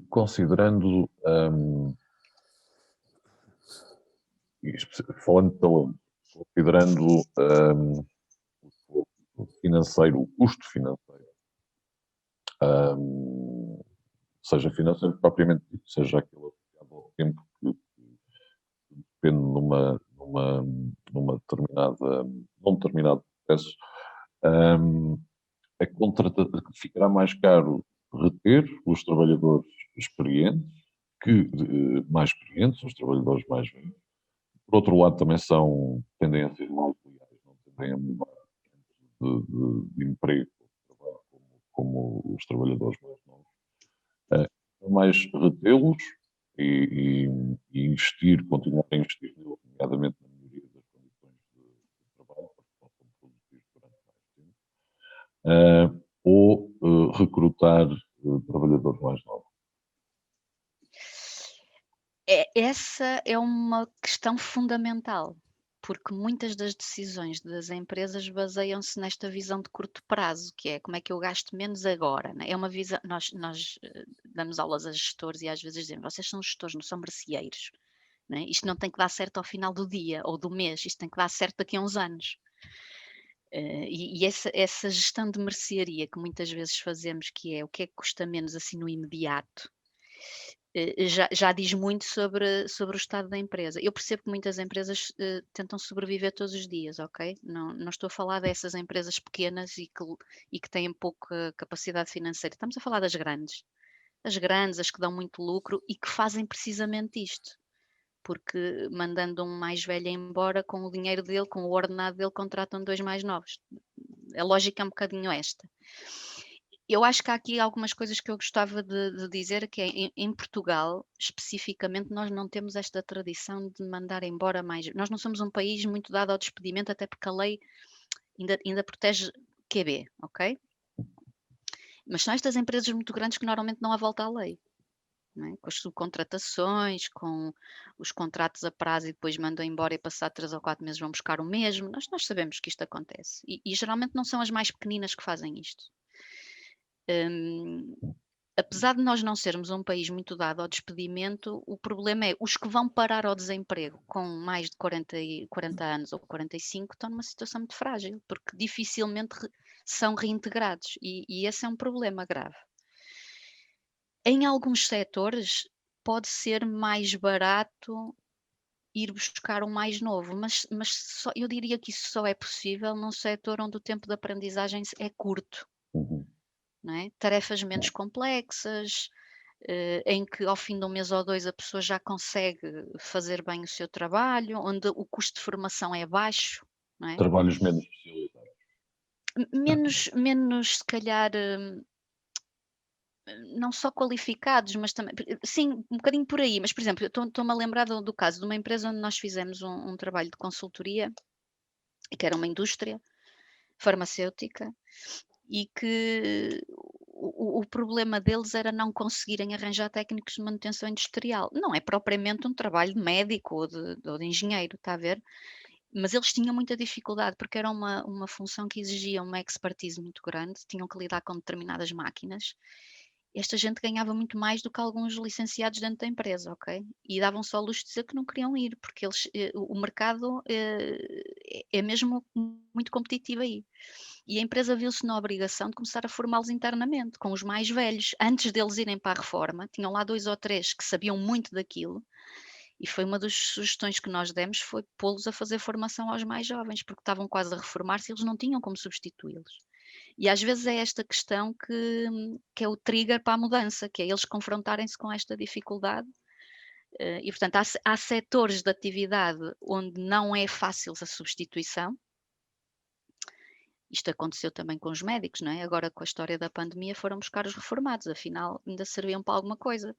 considerando, falando de talento, considerando o financeiro, o custo financeiro, seja financeiro propriamente dito, seja aquele associado ao tempo que depende numa determinada, num determinado processo, ficará mais caro reter os trabalhadores experientes, mais experientes, os trabalhadores mais velhos. Por outro lado, também tendem a ser mais legais, não tendem a mudar de emprego ou de trabalho como os trabalhadores mais novos. Mais retê-los e investir, continuar a investir neles, nomeadamente na melhoria das condições de trabalho, para que possam produzir durante mais tempo, ou recrutar trabalhadores mais novos. Essa é uma questão fundamental, porque muitas das decisões das empresas baseiam-se nesta visão de curto prazo, que é como é que eu gasto menos agora, né? É uma visão, nós damos aulas a gestores e às vezes dizemos, vocês são gestores, não são merceeiros, né? Isto não tem que dar certo ao final do dia ou do mês, isto tem que dar certo daqui a uns anos. E essa gestão de mercearia que muitas vezes fazemos, que é o que é que custa menos assim no imediato, já diz muito sobre o estado da empresa. Eu percebo que muitas empresas tentam sobreviver todos os dias, ok? Não estou a falar dessas empresas pequenas e que têm pouca capacidade financeira. Estamos a falar das grandes. As grandes, as que dão muito lucro e que fazem precisamente isto. Porque mandando um mais velho embora, com o dinheiro dele, com o ordenado dele, contratam dois mais novos. A lógica é um bocadinho esta. Eu acho que há aqui algumas coisas que eu gostava de dizer, que é em Portugal, especificamente, nós não temos esta tradição de mandar embora mais. Nós não somos um país muito dado ao despedimento, até porque a lei ainda protege QB, ok? Mas são estas empresas muito grandes que normalmente não há volta à lei. Não é? Com as subcontratações, com os contratos a prazo e depois mandam embora e passar 3 ou 4 meses vão buscar o mesmo. Nós sabemos que isto acontece. E geralmente não são as mais pequeninas que fazem isto. Apesar de nós não sermos um país muito dado ao despedimento, o problema é os que vão parar ao desemprego com mais de 40 anos ou 45 estão numa situação muito frágil, porque dificilmente são reintegrados e esse é um problema grave. Em alguns setores pode ser mais barato ir buscar um mais novo, mas eu diria que isso só é possível num setor onde o tempo de aprendizagem é curto. Não é? Tarefas menos complexas, em que ao fim de um mês ou dois a pessoa já consegue fazer bem o seu trabalho, onde o custo de formação é baixo, não é? Trabalhos menos especializados. Menos se calhar, não só qualificados, mas também, sim, um bocadinho por aí, mas por exemplo, estou-me a lembrar do caso de uma empresa onde nós fizemos um trabalho de consultoria, que era uma indústria farmacêutica, e que o problema deles era não conseguirem arranjar técnicos de manutenção industrial. Não é propriamente um trabalho de médico ou de engenheiro, está a ver? Mas eles tinham muita dificuldade, porque era uma função que exigia uma expertise muito grande, tinham que lidar com determinadas máquinas. Esta gente ganhava muito mais do que alguns licenciados dentro da empresa, ok? E davam só luxo de dizer que não queriam ir, porque o mercado é mesmo muito competitivo aí. E a empresa viu-se na obrigação de começar a formá-los internamente, com os mais velhos. Antes deles irem para a reforma, tinham lá 2 ou 3 que sabiam muito daquilo, e foi uma das sugestões que nós demos, foi pô-los a fazer formação aos mais jovens, porque estavam quase a reformar-se e eles não tinham como substituí-los. E às vezes é esta questão que é o trigger para a mudança, que é eles confrontarem-se com esta dificuldade. E, portanto, há setores de atividade onde não é fácil a substituição. Isto aconteceu também com os médicos, não é? Agora, com a história da pandemia, foram buscar os reformados, afinal, ainda serviam para alguma coisa.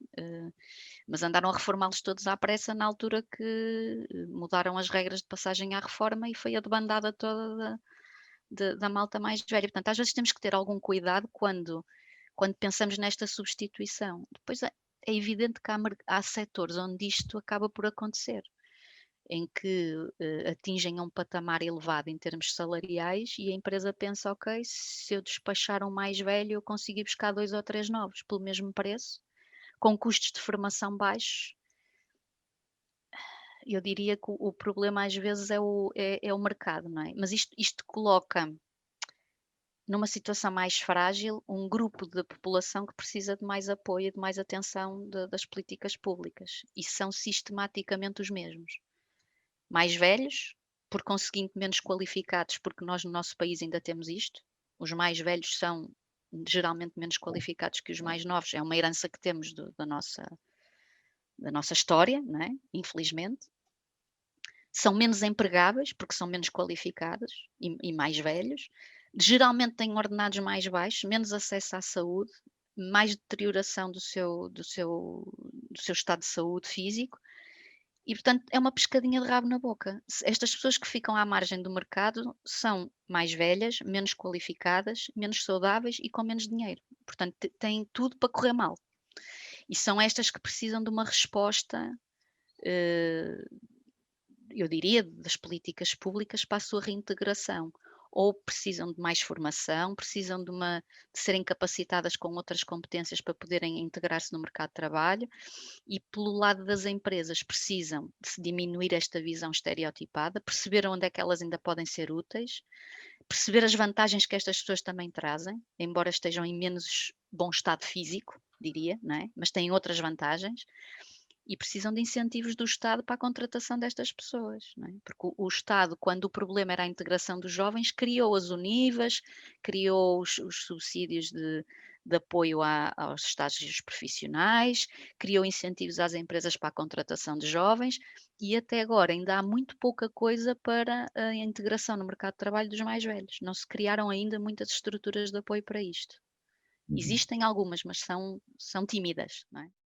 Mas andaram a reformá-los todos à pressa na altura que mudaram as regras de passagem à reforma e foi a debandada toda da malta mais velha. Portanto, às vezes temos que ter algum cuidado quando pensamos nesta substituição. Depois é evidente que há setores onde isto acaba por acontecer, em que atingem um patamar elevado em termos salariais e a empresa pensa, ok, se eu despachar um mais velho eu consigo ir buscar 2 ou 3 novos pelo mesmo preço, com custos de formação baixos, eu diria que o problema às vezes é o mercado, não é? Mas isto coloca numa situação mais frágil um grupo de população que precisa de mais apoio e de mais atenção das políticas públicas, e são sistematicamente os mesmos. Mais velhos, por conseguinte menos qualificados, porque nós no nosso país ainda temos isto. Os mais velhos são geralmente menos qualificados que os mais novos, é uma herança que temos da nossa história, não é? Infelizmente. São menos empregáveis, porque são menos qualificados e mais velhos. Geralmente têm ordenados mais baixos, menos acesso à saúde, mais deterioração do seu estado de saúde físico. E, portanto, é uma pescadinha de rabo na boca. Estas pessoas que ficam à margem do mercado são mais velhas, menos qualificadas, menos saudáveis e com menos dinheiro. Portanto, têm tudo para correr mal. E são estas que precisam de uma resposta, eu diria, das políticas públicas para a sua reintegração. Ou precisam de mais formação, precisam de serem capacitadas com outras competências para poderem integrar-se no mercado de trabalho, e pelo lado das empresas precisam de se diminuir esta visão estereotipada, perceber onde é que elas ainda podem ser úteis, perceber as vantagens que estas pessoas também trazem, embora estejam em menos bom estado físico, diria, não é? Mas têm outras vantagens. E precisam de incentivos do Estado para a contratação destas pessoas, não é? Porque o Estado, quando o problema era a integração dos jovens, criou as univas, criou os subsídios de apoio aos estágios profissionais, criou incentivos às empresas para a contratação de jovens, e até agora ainda há muito pouca coisa para a integração no mercado de trabalho dos mais velhos. Não se criaram ainda muitas estruturas de apoio para isto. Existem algumas, mas são tímidas, não é?